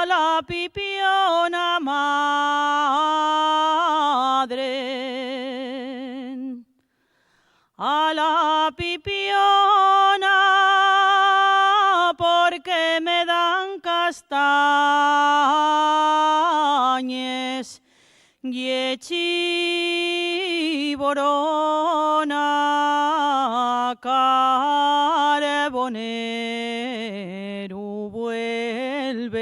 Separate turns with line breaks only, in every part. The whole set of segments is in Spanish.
la pipiona madre, a la pipiona porque me dan castañes y chiborona carbonero vuelven,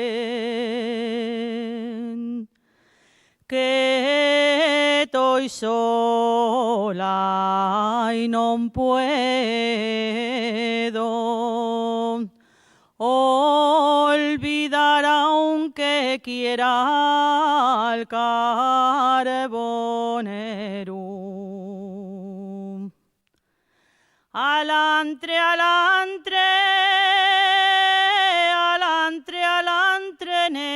que estoy sola y no puedo olvidar aunque quiera al carbonero. Alantre, alantre, alantre, alantre, neña.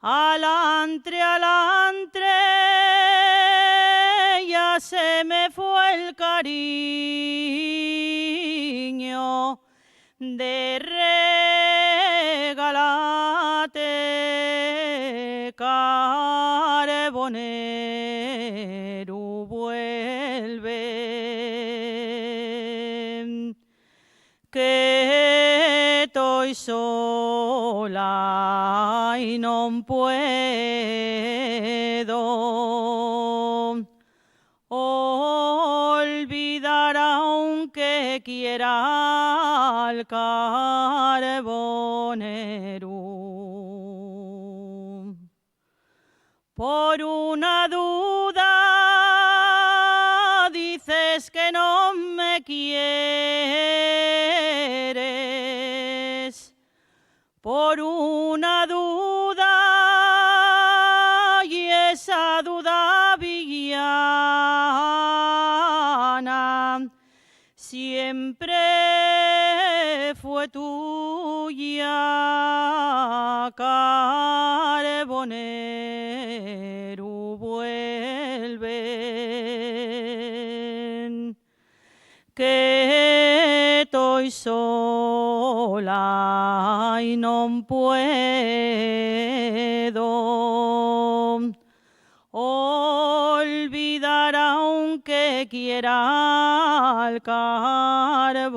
Alantre, alantre, ya se me fue el cariño de regalarte carbonero vuelve, que estoy sola y no puedo olvidar aunque quiera al carbonero. Por una duda dices que no me quieres, por una duda y esa duda villana siempre fue tuya, carbonero vuelven, que estoy sola y no puedo olvidar aunque quiera al carbonero.